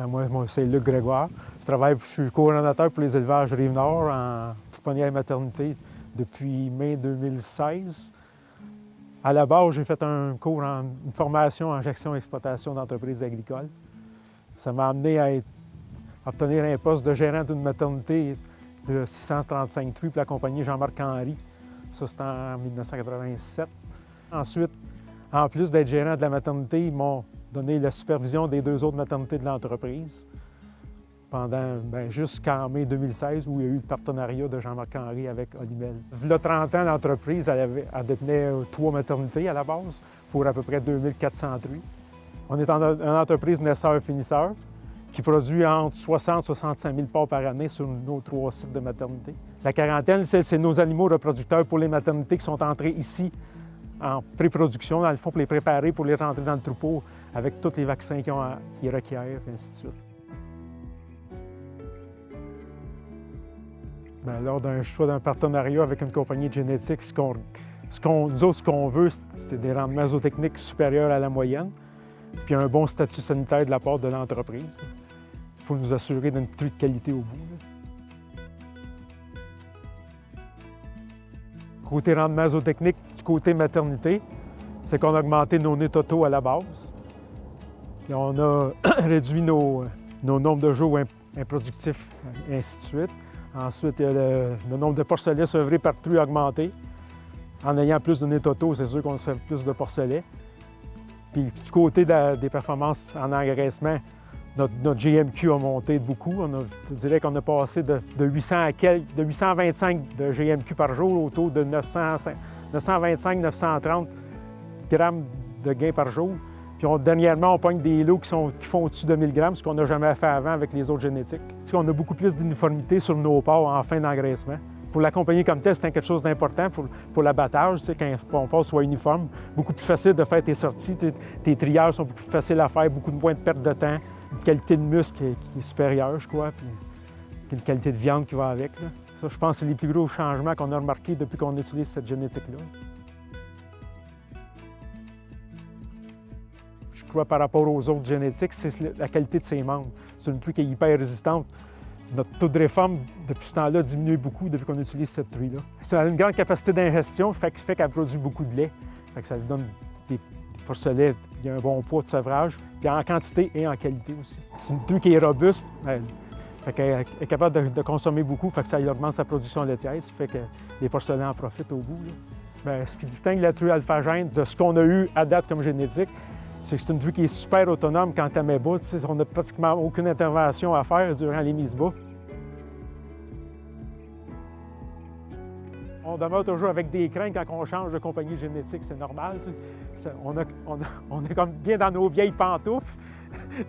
Moi, c'est Luc Grégoire. Je suis coordonnateur pour les élevages Rive-Nord en pouponnière et maternité depuis mai 2016. À la base, j'ai fait une formation en gestion et exploitation d'entreprises agricoles. Ça m'a amené à obtenir un poste de gérant d'une maternité de 635 truies pour la compagnie Jean-Marc Henry. Ça, c'était en 1987. Ensuite, en plus d'être gérant de la maternité, ils m'ont donné la supervision des 2 autres maternités de l'entreprise jusqu'en mai 2016, où il y a eu le partenariat de Jean-Marc Henry avec Olimel. Il y a 30 ans, l'entreprise elle détenait 3 maternités à la base, pour à peu près 2400 truies. On est une entreprise naisseur-finisseur qui produit entre 60 et 65 000 porcs par année sur nos 3 sites de maternité. La quarantaine, c'est nos animaux reproducteurs pour les maternités qui sont entrés ici en pré-production, dans le fond, pour les préparer, pour les rentrer dans le troupeau avec tous les vaccins qu'ils requièrent, et ainsi de suite. Bien, lors d'un choix d'un partenariat avec une compagnie de génétique, ce qu'on veut, c'est des rendements zootechniques supérieurs à la moyenne, puis un bon statut sanitaire de la part de l'entreprise pour nous assurer d'une truie de qualité au bout. Côté rendement zootechnique, du côté maternité, c'est qu'on a augmenté nos nez totaux à la base. Puis on a réduit nos nombres de jours improductifs, et ainsi de suite. Ensuite, le nombre de porcelets sevrés par truie a augmenté. En ayant plus de nez totaux, c'est sûr qu'on sèvre plus de porcelets. Puis du côté des performances en engraissement, notre GMQ a monté de beaucoup. Je dirais qu'on a passé de 825 de GMQ par jour autour de 925-930 grammes de gain par jour. Puis dernièrement, on pogne des lots qui font au-dessus de 1000 grammes, ce qu'on n'a jamais fait avant avec les autres génétiques. On a beaucoup plus d'uniformité sur nos porcs en fin d'engraissement. Pour la compagnie comme telle, c'est quelque chose d'important pour l'abattage, quand on porc soit uniforme. Beaucoup plus facile de faire tes sorties, tes triages sont beaucoup plus faciles à faire, beaucoup moins de perte de temps, une qualité de muscle qui est supérieure, je crois, puis une qualité de viande qui va avec. Là. Ça, je pense que c'est les plus gros changements qu'on a remarqués depuis qu'on utilise cette génétique-là. Je crois par rapport aux autres génétiques, c'est la qualité de ses membres. C'est une truie qui est hyper résistante. Notre taux de réforme, depuis ce temps-là, diminue beaucoup depuis qu'on utilise cette truie-là. Elle a une grande capacité d'ingestion, ce qui fait qu'elle produit beaucoup de lait. Ça lui donne des porcelets, il y a un bon poids de sevrage, puis en quantité et en qualité aussi. C'est une truie qui est robuste, elle est capable de consommer beaucoup, que ça augmente sa production laitière, ce qui fait que les porcelets en profitent au bout. Bien, ce qui distingue la truie alphagène de ce qu'on a eu à date comme génétique, c'est que c'est une truie qui est super autonome quand elle met bas. On n'a pratiquement aucune intervention à faire durant les mises bas. On demeure toujours avec des craintes quand on change de compagnie génétique, c'est normal. On est comme bien dans nos vieilles pantoufles,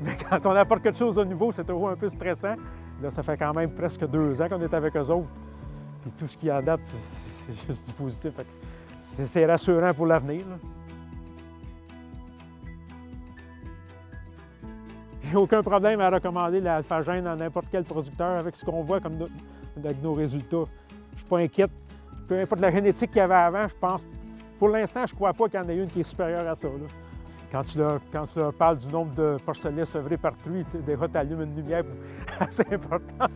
mais quand on apporte quelque chose de nouveau, c'est toujours un peu stressant. Là, ça fait quand même presque 2 ans qu'on est avec eux autres. Puis tout ce qui est à date, c'est juste du positif. C'est rassurant pour l'avenir. Il n'y a aucun problème à recommander l'alphagène à n'importe quel producteur avec ce qu'on voit avec nos résultats. Je ne suis pas inquiète. Peu importe la génétique qu'il y avait avant, je pense, pour l'instant, je ne crois pas qu'il y en ait une qui est supérieure à ça. Là. Quand tu leur parles du nombre de porcelets sevrés par truie, déjà, tu allumes une lumière assez importante.